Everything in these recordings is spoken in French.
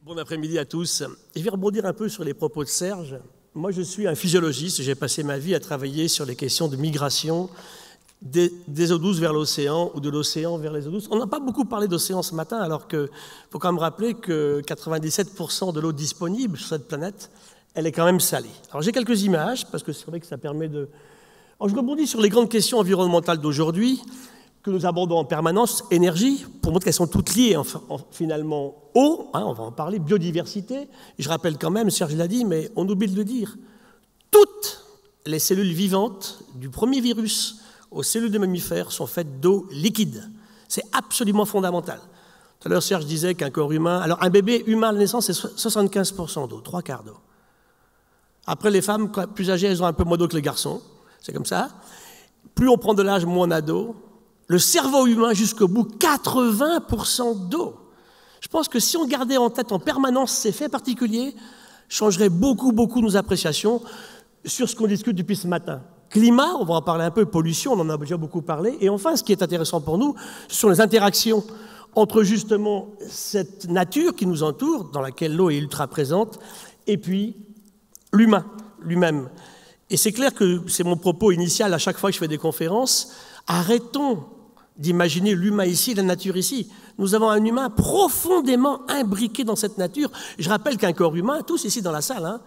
Bon après-midi à tous. Je vais rebondir un peu sur les propos de Serge. Moi, je suis un physiologiste. J'ai passé ma vie à travailler sur les questions de migration des eaux douces vers l'océan ou de l'océan vers les eaux douces. On n'a pas beaucoup parlé d'océan ce matin, alors qu'il faut quand même rappeler que 97% de l'eau disponible sur cette planète, elle est quand même salée. Alors j'ai quelques images, parce que c'est vrai que ça permet de... Alors, je rebondis sur les grandes questions environnementales d'aujourd'hui, que nous abordons en permanence, énergie, pour montrer qu'elles sont toutes liées, finalement, eau, on va en parler, biodiversité. Je rappelle quand même, Serge l'a dit, mais on oublie de le dire, toutes les cellules vivantes, du premier virus aux cellules de mammifères, sont faites d'eau liquide. C'est absolument fondamental. Tout à l'heure, Serge disait qu'un corps humain... Alors, un bébé humain à la naissance, c'est 75% d'eau, 3/4 d'eau. Après, les femmes plus âgées, elles ont un peu moins d'eau que les garçons. C'est comme ça. Plus on prend de l'âge, moins on a d'eau. Le cerveau humain, jusqu'au bout, 80% d'eau. Je pense que si on gardait en tête en permanence ces faits particuliers, changerait beaucoup nos appréciations sur ce qu'on discute depuis ce matin. Climat, on va en parler un peu, pollution, on en a déjà beaucoup parlé. Et enfin, ce qui est intéressant pour nous, ce sont les interactions entre justement cette nature qui nous entoure, dans laquelle l'eau est ultra présente, et puis l'humain, lui-même. Et c'est clair que c'est mon propos initial à chaque fois que je fais des conférences. Arrêtons d'imaginer l'humain ici, la nature ici. Nous avons un humain profondément imbriqué dans cette nature. Je rappelle qu'un corps humain, tous ici dans la salle,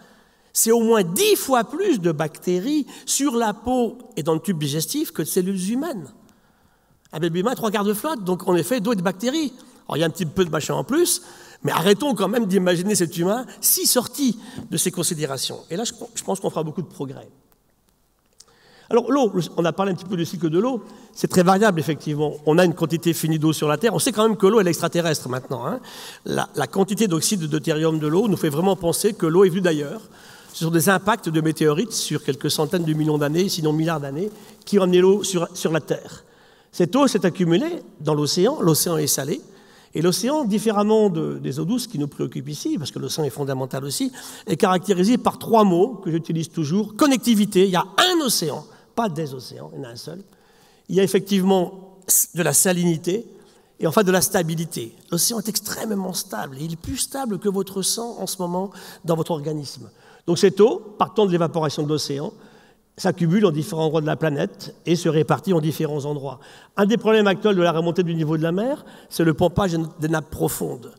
c'est au moins 10 fois plus de bactéries sur la peau et dans le tube digestif que de cellules humaines. Un bébé humain, 3/4 de flotte, donc en effet, d'eau et de bactéries. Alors il y a un petit peu de machin en plus, mais arrêtons quand même d'imaginer cet humain si sorti de ces considérations. Et là, je pense qu'on fera beaucoup de progrès. Alors l'eau, on a parlé un petit peu du cycle de l'eau, c'est très variable effectivement. On a une quantité finie d'eau sur la Terre. On sait quand même que l'eau est extraterrestre maintenant. La quantité d'oxyde de deutérium de l'eau nous fait vraiment penser que l'eau est venue d'ailleurs. Ce sont des impacts de météorites sur quelques centaines de millions d'années, sinon milliards d'années, qui ont amené l'eau sur la Terre. Cette eau s'est accumulée dans l'océan est salé, et l'océan, différemment des eaux douces qui nous préoccupent ici, parce que l'océan est fondamental aussi, est caractérisé par 3 mots que j'utilise toujours. Connectivité, il y a un océan, pas des océans, il y en a un seul. Il y a effectivement de la salinité et enfin de la stabilité. L'océan est extrêmement stable, et il est plus stable que votre sang en ce moment dans votre organisme. Donc cette eau, partant de l'évaporation de l'océan, s'accumule en différents endroits de la planète et se répartit en différents endroits. Un des problèmes actuels de la remontée du niveau de la mer, c'est le pompage des nappes profondes,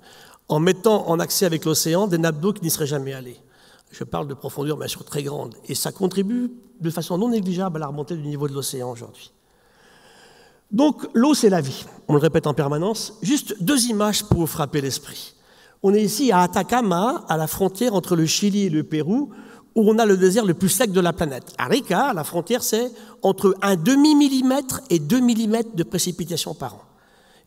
en mettant en accès avec l'océan des nappes d'eau qui n'y seraient jamais allées. Je parle de profondeur bien sûr très grande, et ça contribue de façon non négligeable à la remontée du niveau de l'océan aujourd'hui. Donc l'eau, c'est la vie, on le répète en permanence. Juste 2 images pour vous frapper l'esprit. On est ici à Atacama, à la frontière entre le Chili et le Pérou, où on a le désert le plus sec de la planète. Arica, la frontière, c'est entre un demi-millimètre et 2 millimètres de précipitations par an.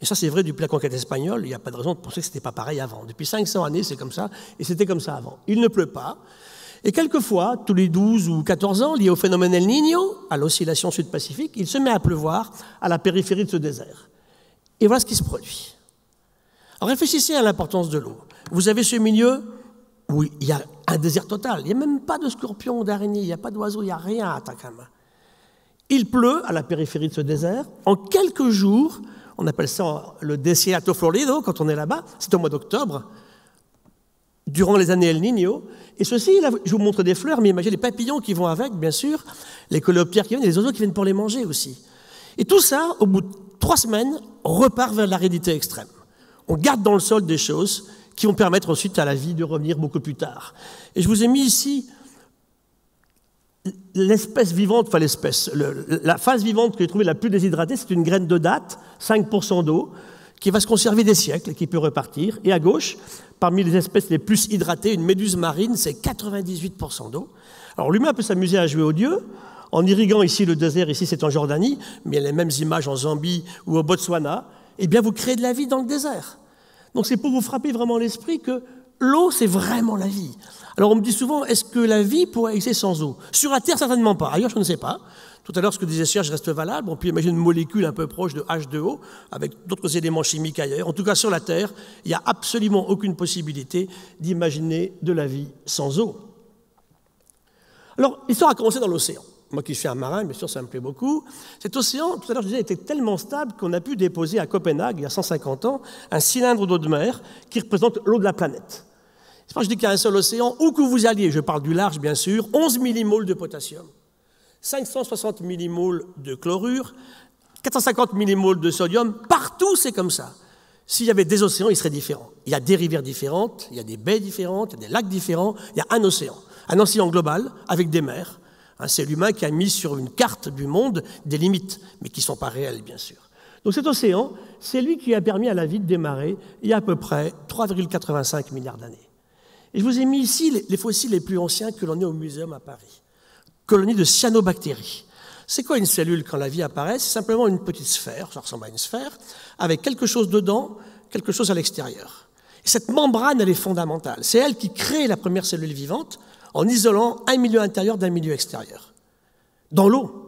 Et ça, c'est vrai depuis la conquête espagnole. Il n'y a pas de raison de penser que ce n'était pas pareil avant. Depuis 500 années, c'est comme ça, et c'était comme ça avant. Il ne pleut pas. Et quelquefois, tous les 12 ou 14 ans, lié au phénomène El Niño, à l'oscillation sud-pacifique, il se met à pleuvoir à la périphérie de ce désert. Et voilà ce qui se produit. Alors réfléchissez à l'importance de l'eau. Vous avez ce milieu où il y a un désert total. Il n'y a même pas de scorpions, d'araignées, il n'y a pas d'oiseaux, il n'y a rien à Atacama. Il pleut à la périphérie de ce désert. En quelques jours, on appelle ça le desierto florido, quand on est là-bas, c'est au mois d'octobre, durant les années El Niño. Et ceci, là, je vous montre des fleurs, mais imaginez les papillons qui vont avec, bien sûr, les coléoptères qui viennent, et les oiseaux qui viennent pour les manger aussi. Et tout ça, au bout de 3 semaines, repart vers l'aridité extrême. On garde dans le sol des choses qui vont permettre ensuite à la vie de revenir beaucoup plus tard. Et je vous ai mis ici l'espèce vivante, enfin la phase vivante que j'ai trouvée la plus déshydratée, c'est une graine de date, 5% d'eau, qui va se conserver des siècles et qui peut repartir. Et à gauche, parmi les espèces les plus hydratées, une méduse marine, c'est 98% d'eau. Alors l'humain peut s'amuser à jouer aux dieux, en irriguant ici le désert, ici c'est en Jordanie, mais il y a les mêmes images en Zambie ou au Botswana, eh bien vous créez de la vie dans le désert. Donc c'est pour vous frapper vraiment l'esprit que l'eau, c'est vraiment la vie. Alors on me dit souvent, est-ce que la vie pourrait exister sans eau? Sur la Terre, certainement pas. Ailleurs, je ne sais pas. Tout à l'heure, ce que disait Serge reste valable. On peut imaginer une molécule un peu proche de H2O, avec d'autres éléments chimiques ailleurs. En tout cas, sur la Terre, il n'y a absolument aucune possibilité d'imaginer de la vie sans eau. Alors, l'histoire a commencé dans l'océan. Moi qui suis un marin, bien sûr, ça me plaît beaucoup. Cet océan, tout à l'heure, je disais, était tellement stable qu'on a pu déposer à Copenhague, il y a 150 ans, un cylindre d'eau de mer qui représente l'eau de la planète. Quand je dis qu'il y a un seul océan, où que vous alliez, je parle du large bien sûr, 11 millimoles de potassium, 560 millimoles de chlorure, 450 millimoles de sodium, partout c'est comme ça. S'il y avait des océans, ils seraient différents. Il y a des rivières différentes, il y a des baies différentes, il y a des lacs différents, il y a un océan global avec des mers. C'est l'humain qui a mis sur une carte du monde des limites, mais qui ne sont pas réelles, bien sûr. Donc cet océan, c'est lui qui a permis à la vie de démarrer il y a à peu près 3,85 milliards d'années. Et je vous ai mis ici les fossiles les plus anciens que l'on ait au Muséum à Paris. Colonie de cyanobactéries. C'est quoi une cellule quand la vie apparaît? C'est simplement une petite sphère, ça ressemble à une sphère, avec quelque chose dedans, quelque chose à l'extérieur. Et cette membrane, elle est fondamentale. C'est elle qui crée la première cellule vivante en isolant un milieu intérieur d'un milieu extérieur. Dans l'eau.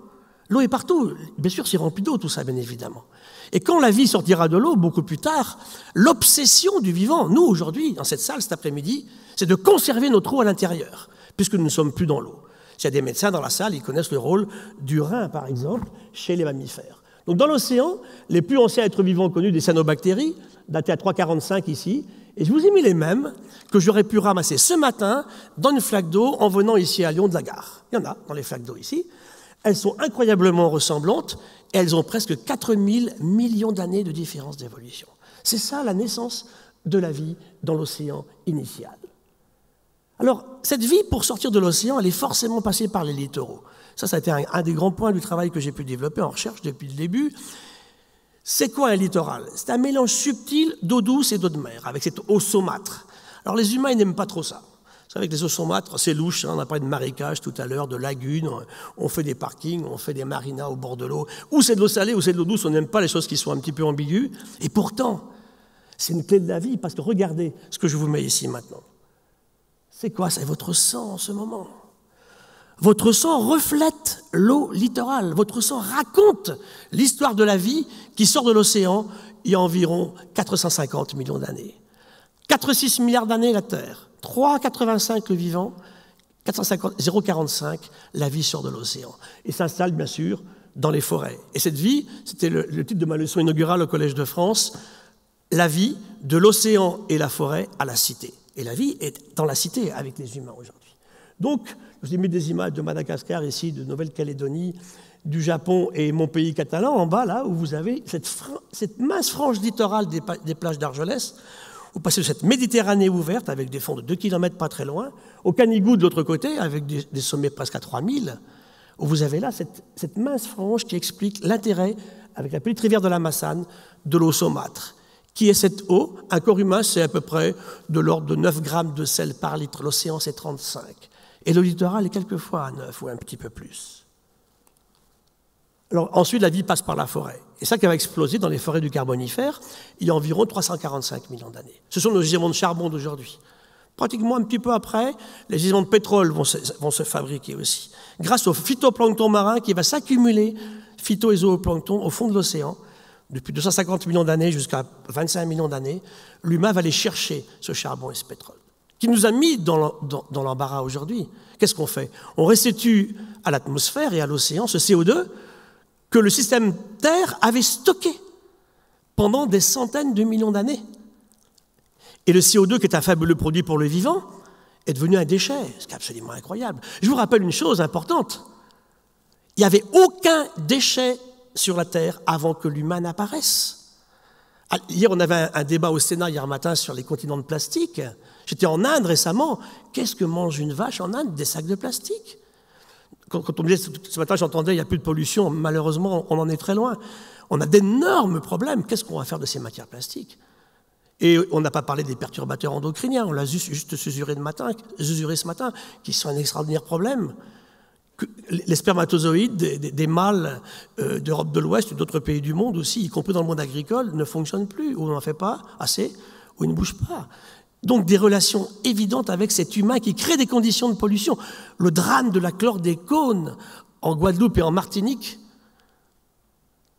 L'eau est partout. Bien sûr, c'est rempli d'eau, tout ça, bien évidemment. Et quand la vie sortira de l'eau, beaucoup plus tard, l'obsession du vivant, nous, aujourd'hui, dans cette salle, cet après-midi, c'est de conserver notre eau à l'intérieur, puisque nous ne sommes plus dans l'eau. S'il y a des médecins dans la salle, ils connaissent le rôle du rein, par exemple, chez les mammifères. Donc, dans l'océan, les plus anciens êtres vivants connus des cyanobactéries, datés à 3,45 ici, et je vous ai mis les mêmes que j'aurais pu ramasser ce matin dans une flaque d'eau en venant ici à Lyon de la gare. Il y en a dans les flaques d'eau ici. Elles sont incroyablement ressemblantes et elles ont presque 4000 millions d'années de différence d'évolution. C'est ça la naissance de la vie dans l'océan initial. Alors, cette vie, pour sortir de l'océan, elle est forcément passée par les littoraux. Ça a été un des grands points du travail que j'ai pu développer en recherche depuis le début. C'est quoi un littoral? C'est un mélange subtil d'eau douce et d'eau de mer, avec cette eau saumâtre. Alors, les humains, ils n'aiment pas trop ça. Vous savez que les eaux saumâtres, c'est louche, on a parlé de marécages tout à l'heure, de lagunes, on fait des parkings, on fait des marinas au bord de l'eau. Ou c'est de l'eau salée, ou c'est de l'eau douce, on n'aime pas les choses qui sont un petit peu ambiguës. Et pourtant, c'est une clé de la vie, parce que regardez ce que je vous mets ici maintenant. C'est quoi? C'est votre sang en ce moment. Votre sang reflète l'eau littorale. Votre sang raconte l'histoire de la vie qui sort de l'océan il y a environ 450 millions d'années. 4,6 milliards d'années, la Terre. 3,85 le vivant. 0,45 la vie sort de l'océan. Et s'installe, bien sûr, dans les forêts. Et cette vie, c'était le titre de ma leçon inaugurale au Collège de France, la vie de l'océan et la forêt à la cité. Et la vie est dans la cité avec les humains aujourd'hui. Donc, je vous ai mis des images de Madagascar ici, de Nouvelle-Calédonie, du Japon et mon pays catalan, en bas, là, où vous avez cette mince frange littorale des plages d'Argelès. Vous passez de cette Méditerranée ouverte, avec des fonds de 2 km pas très loin, au Canigou de l'autre côté, avec des sommets presque à 3000, où vous avez là cette mince frange qui explique l'intérêt, avec la petite rivière de la Massane, de l'eau saumâtre. Qui est cette eau? Un corps humain, c'est à peu près de l'ordre de 9 grammes de sel par litre. L'océan, c'est 35. Et le littoral est quelquefois à 9 ou un petit peu plus. Alors, ensuite, la vie passe par la forêt. Et ça qui va exploser dans les forêts du Carbonifère, il y a environ 345 millions d'années. Ce sont nos gisements de charbon d'aujourd'hui. Pratiquement un petit peu après, les gisements de pétrole vont se fabriquer aussi. Grâce au phytoplancton marin qui va s'accumuler, phyto- et zooplancton, au fond de l'océan, depuis 250 millions d'années jusqu'à 25 millions d'années, l'humain va aller chercher ce charbon et ce pétrole, qui nous a mis dans l'embarras aujourd'hui. Qu'est-ce qu'on fait? On restitue à l'atmosphère et à l'océan ce CO2 que le système Terre avait stocké pendant des centaines de millions d'années. Et le CO2, qui est un fabuleux produit pour le vivant, est devenu un déchet, ce qui est absolument incroyable. Je vous rappelle une chose importante. Il n'y avait aucun déchet sur la Terre avant que l'humain n'apparaisse. Hier, on avait un débat au Sénat hier matin sur les continents de plastique. J'étais en Inde récemment. Qu'est-ce que mange une vache en Inde? Des sacs de plastique. Quand on me disait ce matin, j'entendais, il n'y a plus de pollution. Malheureusement, on en est très loin. On a d'énormes problèmes. Qu'est-ce qu'on va faire de ces matières plastiques? Et on n'a pas parlé des perturbateurs endocriniens. On l'a juste susurré ce matin, qui sont un extraordinaire problème. Les spermatozoïdes des mâles d'Europe de l'Ouest et d'autres pays du monde aussi, y compris dans le monde agricole, ne fonctionnent plus, ou on n'en fait pas assez, ou ils ne bougent pas. Donc des relations évidentes avec cet humain qui crée des conditions de pollution. Le drame de la chlordécone en Guadeloupe et en Martinique,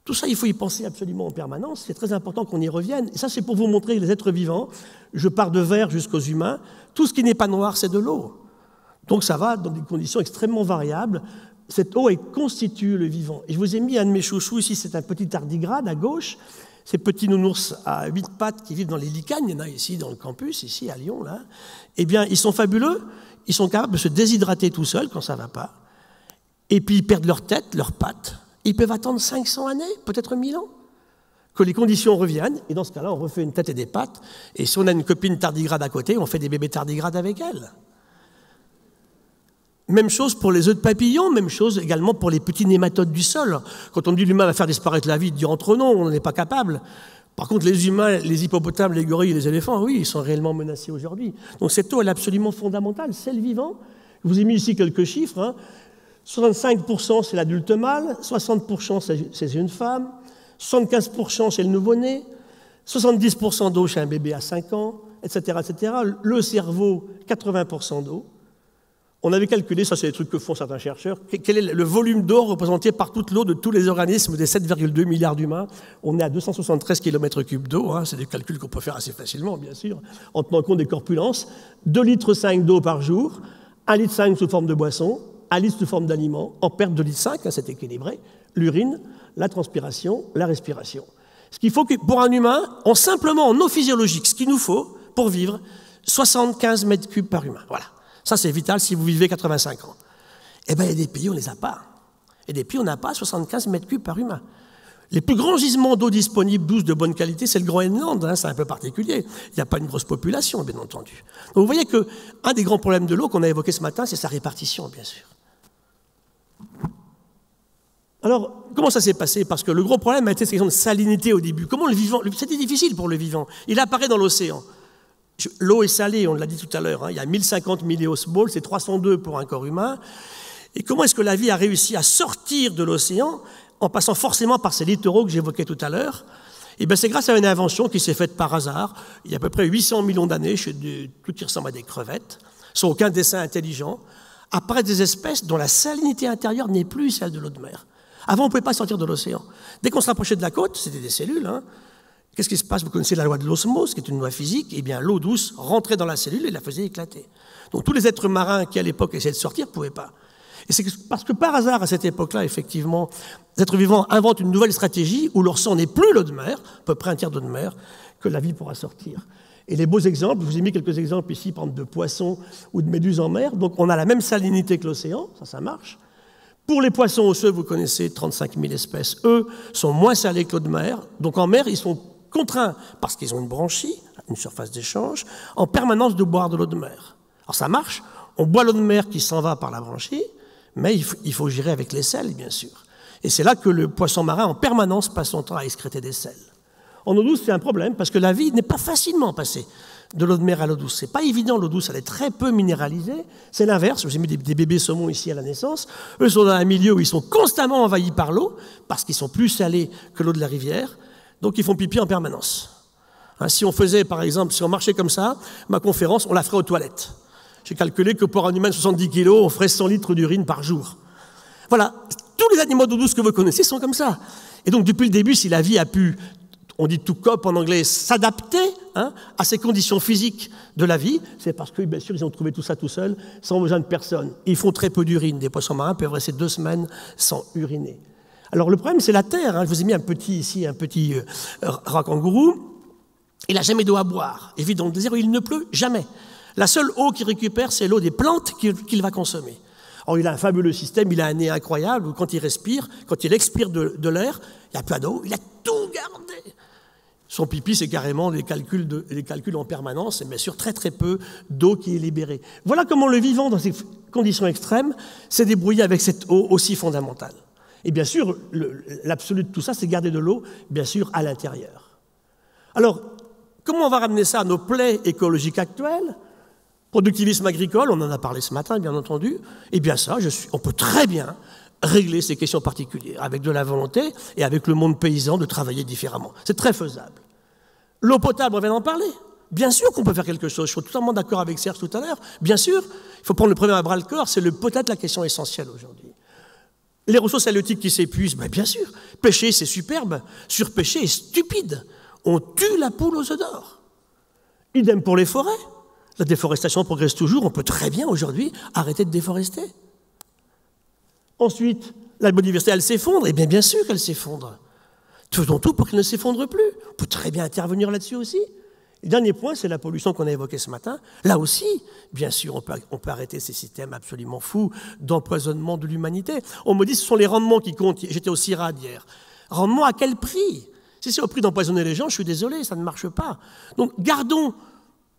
tout ça, il faut y penser absolument en permanence. C'est très important qu'on y revienne. Et ça, c'est pour vous montrer les êtres vivants. Je pars de verre jusqu'aux humains. Tout ce qui n'est pas noir, c'est de l'eau. Donc ça va dans des conditions extrêmement variables. Cette eau, elle constitue le vivant. Et je vous ai mis un de mes chouchous ici, c'est un petit tardigrade à gauche. ces petits nounours à 8 pattes qui vivent dans les licanes, il y en a ici dans le campus, ici à Lyon, là, eh bien, ils sont fabuleux, ils sont capables de se déshydrater tout seuls quand ça ne va pas, et puis ils perdent leur tête, leurs pattes. Ils peuvent attendre 500 années, peut-être 1000 ans, que les conditions reviennent, et dans ce cas-là, on refait une tête et des pattes, et si on a une copine tardigrade à côté, on fait des bébés tardigrades avec elle. Même chose pour les œufs de papillon, même chose également pour les petits nématodes du sol. Quand on dit l'humain va faire disparaître la vie, dit entre non, on n'en est pas capable. Par contre, les humains, les hippopotames, les gorilles et les éléphants, oui, ils sont réellement menacés aujourd'hui. Donc cette eau, elle est absolument fondamentale, c'est le vivant. Je vous ai mis ici quelques chiffres. Hein. 65% c'est l'adulte mâle, 60% c'est une femme, 75% c'est le nouveau-né, 70% d'eau chez un bébé à 5 ans, etc., etc. Le cerveau, 80% d'eau. On avait calculé, ça c'est des trucs que font certains chercheurs, quel est le volume d'eau représenté par toute l'eau de tous les organismes des 7,2 milliards d'humains. On est à 273 km3 d'eau, hein, c'est des calculs qu'on peut faire assez facilement, bien sûr, en tenant compte des corpulences. 2,5 litres d'eau par jour, 1,5 litre sous forme de boisson, 1 litre sous forme d'aliment, en perte de 1,5 litre, hein, c'est équilibré, l'urine, la transpiration, la respiration. Ce qu'il faut que, pour un humain, simplement en eau physiologique, ce qu'il nous faut pour vivre, 75 mètres cubes par humain, voilà. Ça, c'est vital si vous vivez 85 ans. Eh bien, il y a des pays où on ne les a pas. Et des pays où on n'a pas 75 mètres cubes par humain. Les plus grands gisements d'eau disponibles, douce, de bonne qualité, c'est le Groenland. Hein, c'est un peu particulier. Il n'y a pas une grosse population, bien entendu. Donc, vous voyez qu'un des grands problèmes de l'eau qu'on a évoqué ce matin, c'est sa répartition, bien sûr. Alors, comment ça s'est passé? Parce que le gros problème a été cette question de salinité au début. Comment le vivant... C'était difficile pour le vivant. Il apparaît dans l'océan. L'eau est salée, on l'a dit tout à l'heure, hein, il y a 1050 milliosmoles, c'est 302 pour un corps humain. Et comment est-ce que la vie a réussi à sortir de l'océan en passant forcément par ces littoraux que j'évoquais tout à l'heure? Eh bien, c'est grâce à une invention qui s'est faite par hasard, il y a à peu près 800 millions d'années, tout qui ressemble à des crevettes, sans aucun dessin intelligent, apparaissent des espèces dont la salinité intérieure n'est plus celle de l'eau de mer. Avant, on ne pouvait pas sortir de l'océan. Dès qu'on se rapprochait de la côte, c'était des cellules, hein. Qu'est-ce qui se passe? Vous connaissez la loi de l'osmose, qui est une loi physique. Eh bien, l'eau douce rentrait dans la cellule et la faisait éclater. Donc, tous les êtres marins qui, à l'époque, essayaient de sortir ne pouvaient pas. Et c'est parce que, par hasard, à cette époque-là, effectivement, les êtres vivants inventent une nouvelle stratégie où leur sang n'est plus l'eau de mer, à peu près un tiers d'eau de mer, que la vie pourra sortir. Et les beaux exemples, je vous ai mis quelques exemples ici, par exemple, de poissons ou de méduses en mer. Donc, on a la même salinité que l'océan, ça marche. Pour les poissons osseux, vous connaissez 35 000 espèces. Eux sont moins salés que l'eau de mer. Donc, en mer, ils sont contraints, parce qu'ils ont une branchie, une surface d'échange, en permanence de boire de l'eau de mer. Alors ça marche, on boit l'eau de mer qui s'en va par la branchie, mais il faut gérer avec les sels, bien sûr. Et c'est là que le poisson marin, en permanence, passe son temps à excréter des sels. En eau douce, c'est un problème, parce que la vie n'est pas facilement passée de l'eau de mer à l'eau douce. C'est pas évident, l'eau douce, elle est très peu minéralisée. C'est l'inverse, j'ai mis des bébés saumons ici à la naissance. Eux sont dans un milieu où ils sont constamment envahis par l'eau, parce qu'ils sont plus salés que l'eau de la rivière. Donc, ils font pipi en permanence. Hein, si on faisait, par exemple, si on marchait comme ça, ma conférence, on la ferait aux toilettes. J'ai calculé que pour un humain de 70 kg, on ferait 100 litres d'urine par jour. Voilà, tous les animaux d'eau douce que vous connaissez sont comme ça. Et donc, depuis le début, si la vie a pu, on dit to cope en anglais, s'adapter à ces conditions physiques de la vie, c'est parce que, bien sûr, ils ont trouvé tout ça tout seuls, sans besoin de personne. Ils font très peu d'urine. Des poissons marins peuvent rester 2 semaines sans uriner. Alors, le problème, c'est la terre. Hein. Je vous ai mis un petit rat-kangourou. Il n'a jamais d'eau à boire. Il vit dans le désert où il ne pleut jamais. La seule eau qu'il récupère, c'est l'eau des plantes qu'il va consommer. Alors, il a un fabuleux système, il a un nez incroyable, où quand il respire, quand il expire de l'air, il n'y a pas d'eau, il a tout gardé. Son pipi, c'est carrément les calculs en permanence, et bien sûr très très peu d'eau qui est libérée. Voilà comment le vivant, dans ces conditions extrêmes, s'est débrouillé avec cette eau aussi fondamentale. Et bien sûr, l'absolu de tout ça, c'est garder de l'eau, bien sûr, à l'intérieur. Alors, comment on va ramener ça à nos plaies écologiques actuelles? Productivisme agricole, on en a parlé ce matin, bien entendu. Eh bien ça, on peut très bien régler ces questions particulières, avec de la volonté et avec le monde paysan de travailler différemment. C'est très faisable. L'eau potable, on vient d'en parler. Bien sûr qu'on peut faire quelque chose. Je suis totalement d'accord avec Serge tout à l'heure. Bien sûr, il faut prendre le problème à bras-le-corps. C'est peut-être la question essentielle aujourd'hui. Les ressources halieutiques qui s'épuisent, bien sûr. Pêcher, c'est superbe. Surpêcher est stupide. On tue la poule aux œufs d'or. Idem pour les forêts. La déforestation progresse toujours. On peut très bien aujourd'hui arrêter de déforester. Ensuite, la biodiversité, elle s'effondre. Eh bien sûr qu'elle s'effondre. Faisons tout pour qu'il ne s'effondre plus. On peut très bien intervenir là-dessus aussi. Le dernier point, c'est la pollution qu'on a évoquée ce matin. Là aussi, bien sûr, on peut arrêter ces systèmes absolument fous d'empoisonnement de l'humanité. On me dit que ce sont les rendements qui comptent. J'étais au CIRAD hier. Rendement à quel prix? Si c'est au prix d'empoisonner les gens, je suis désolé, ça ne marche pas. Donc gardons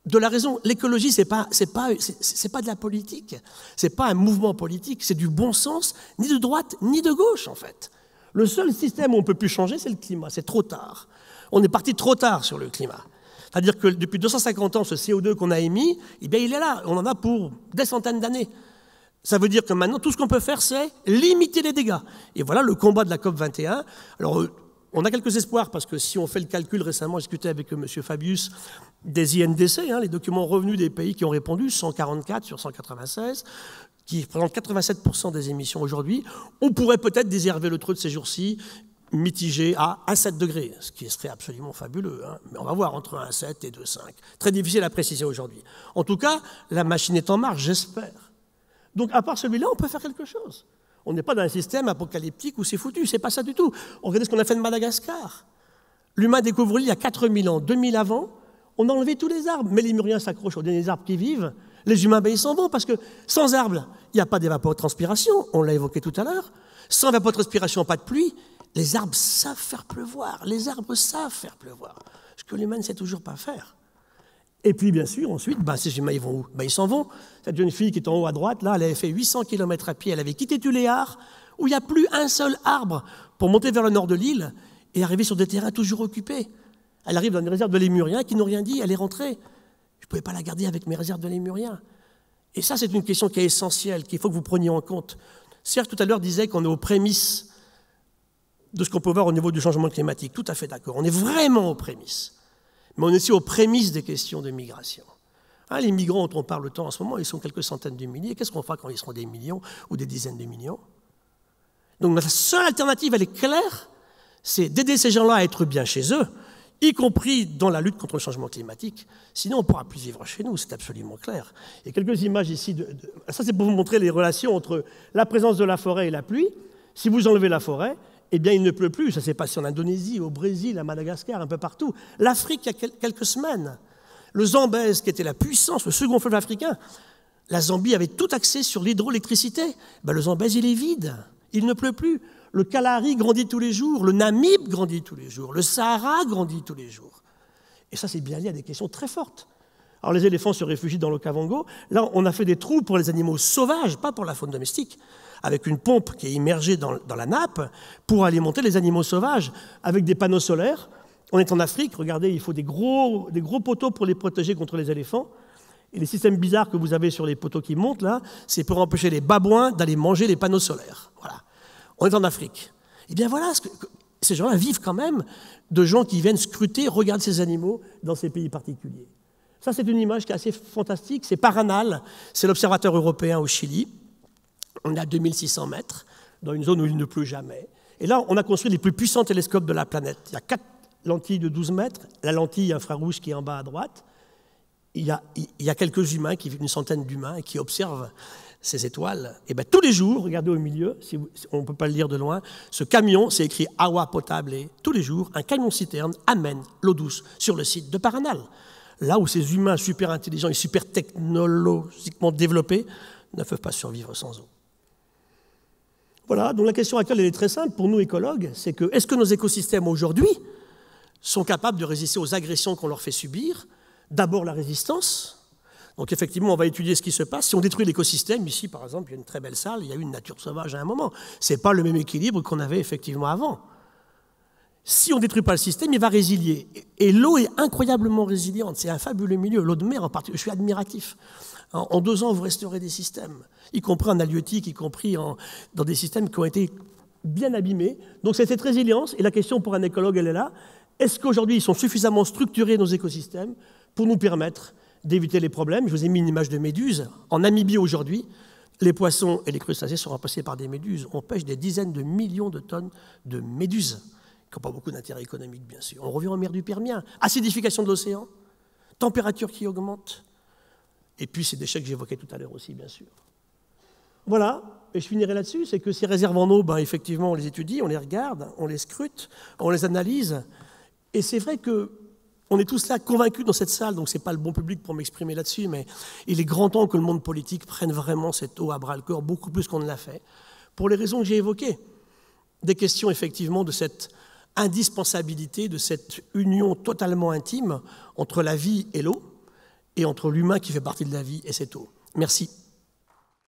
de la raison. L'écologie, c'est pas de la politique. C'est pas un mouvement politique. C'est du bon sens, ni de droite, ni de gauche, en fait. Le seul système où on ne peut plus changer, c'est le climat. C'est trop tard. On est parti trop tard sur le climat. C'est-à-dire que depuis 250 ans, ce CO2 qu'on a émis, eh bien, il est là. On en a pour des centaines d'années. Ça veut dire que maintenant, tout ce qu'on peut faire, c'est limiter les dégâts. Et voilà le combat de la COP21. Alors, on a quelques espoirs, parce que si on fait le calcul, récemment, j'ai discuté avec M. Fabius des INDC, les documents revenus des pays qui ont répondu, 144 sur 196, qui représentent 87% des émissions aujourd'hui. On pourrait peut-être déserver le trou de ces jours-ci, mitigé à 1,7 degrés, ce qui serait absolument fabuleux. Mais on va voir entre 1,7 et 2,5. Très difficile à préciser aujourd'hui. En tout cas, la machine est en marche, j'espère. Donc, à part celui-là, on peut faire quelque chose. On n'est pas dans un système apocalyptique où c'est foutu, c'est pas ça du tout. Regardez ce qu'on a fait de Madagascar. L'humain découvre l'île il y a 4000 ans, 2000 avant, on a enlevé tous les arbres. Mais les Lémuriens s'accrochent aux derniers arbres qui vivent. Les humains, ils s'en vont, parce que sans arbres, il n'y a pas d'évapotranspiration, on l'a évoqué tout à l'heure. Sans évapotranspiration, pas de pluie. Les arbres savent faire pleuvoir. Les arbres savent faire pleuvoir. Ce que l'humain ne sait toujours pas faire. Et puis, bien sûr, ensuite, ces humains, ils vont où? Ils s'en vont. Cette jeune fille qui est en haut à droite, là, elle avait fait 800 km à pied. Elle avait quitté Tuléar, où il n'y a plus un seul arbre, pour monter vers le nord de l'île et arriver sur des terrains toujours occupés. Elle arrive dans une réserve de lémuriens qui n'ont rien dit. Elle est rentrée. Je ne pouvais pas la garder avec mes réserves de lémuriens. Et ça, c'est une question qui est essentielle, qu'il faut que vous preniez en compte. Serge, tout à l'heure, disait qu'on est aux prémices de ce qu'on peut voir au niveau du changement climatique. Tout à fait d'accord. On est vraiment aux prémices. Mais on est aussi aux prémices des questions de migration. Les migrants dont on parle tant en ce moment, ils sont quelques centaines de milliers. Qu'est-ce qu'on fera quand ils seront des millions ou des dizaines de millions? Donc la seule alternative, elle est claire, c'est d'aider ces gens-là à être bien chez eux, y compris dans la lutte contre le changement climatique. Sinon, on ne pourra plus vivre chez nous, c'est absolument clair. Il y a quelques images ici. Ça, c'est pour vous montrer les relations entre la présence de la forêt et la pluie. Si vous enlevez la forêt, eh bien, il ne pleut plus. Ça s'est passé en Indonésie, au Brésil, à Madagascar, un peu partout. L'Afrique, il y a quelques semaines. Le Zambèze, qui était la puissance, le second fleuve africain, la Zambie avait tout axé sur l'hydroélectricité. Le Zambèze, il est vide. Il ne pleut plus. Le Kalahari grandit tous les jours. Le Namib grandit tous les jours. Le Sahara grandit tous les jours. Et ça, c'est bien lié à des questions très fortes. Alors, les éléphants se réfugient dans l'Okavango. Là, on a fait des trous pour les animaux sauvages, pas pour la faune domestique, avec une pompe qui est immergée dans la nappe pour alimenter les animaux sauvages, avec des panneaux solaires. On est en Afrique, regardez, il faut des gros poteaux pour les protéger contre les éléphants. Et les systèmes bizarres que vous avez sur les poteaux qui montent, là, c'est pour empêcher les babouins d'aller manger les panneaux solaires. Voilà. On est en Afrique. Eh bien voilà, ces gens-là vivent quand même de gens qui viennent scruter, regarder ces animaux dans ces pays particuliers. Ça, c'est une image qui est assez fantastique. C'est Paranal, c'est l'observateur européen au Chili. On est à 2600 mètres, dans une zone où il ne pleut jamais. Et là, on a construit les plus puissants télescopes de la planète. Il y a 4 lentilles de 12 mètres, la lentille infrarouge qui est en bas à droite. Il y a quelques humains, une centaine d'humains, qui observent ces étoiles. Et bien, tous les jours, regardez au milieu, on ne peut pas le lire de loin, ce camion, c'est écrit « Agua potable ». Et tous les jours, un camion-citerne amène l'eau douce sur le site de Paranal. Là où ces humains super intelligents et super technologiquement développés ne peuvent pas survivre sans eau. Voilà, donc la question à laquelle elle est très simple pour nous écologues, c'est que est-ce que nos écosystèmes aujourd'hui sont capables de résister aux agressions qu'on leur fait subir? D'abord la résistance. Donc effectivement, on va étudier ce qui se passe. Si on détruit l'écosystème, ici par exemple, il y a une très belle salle, il y a eu une nature sauvage à un moment. Ce n'est pas le même équilibre qu'on avait effectivement avant. Si on ne détruit pas le système, il va résilier. Et l'eau est incroyablement résiliente. C'est un fabuleux milieu. L'eau de mer en particulier, je suis admiratif. En 2 ans, vous restaurez des systèmes, y compris en halieutique, y compris dans des systèmes qui ont été bien abîmés. Donc c'est cette résilience. Et la question pour un écologue, elle est là. Est-ce qu'aujourd'hui, ils sont suffisamment structurés, nos écosystèmes, pour nous permettre d'éviter les problèmes? Je vous ai mis une image de méduse. En Namibie, aujourd'hui, les poissons et les crustacés sont remplacés par des méduses. On pêche des dizaines de millions de tonnes de méduses, qui n'ont pas beaucoup d'intérêt économique, bien sûr. On revient en mer du Permien. Acidification de l'océan, température qui augmente, et puis ces déchets que j'évoquais tout à l'heure aussi, bien sûr. Voilà. et je finirai là-dessus, c'est que ces réserves en eau, effectivement, on les étudie, on les regarde, on les scrute, on les analyse. Et c'est vrai qu'on est tous là convaincus dans cette salle, donc ce n'est pas le bon public pour m'exprimer là-dessus, mais il est grand temps que le monde politique prenne vraiment cette eau à bras-le-corps, beaucoup plus qu'on ne l'a fait, pour les raisons que j'ai évoquées. Des questions, effectivement, de cette indispensabilité, de cette union totalement intime entre la vie et l'eau, et entre l'humain qui fait partie de la vie et cette eau. Merci.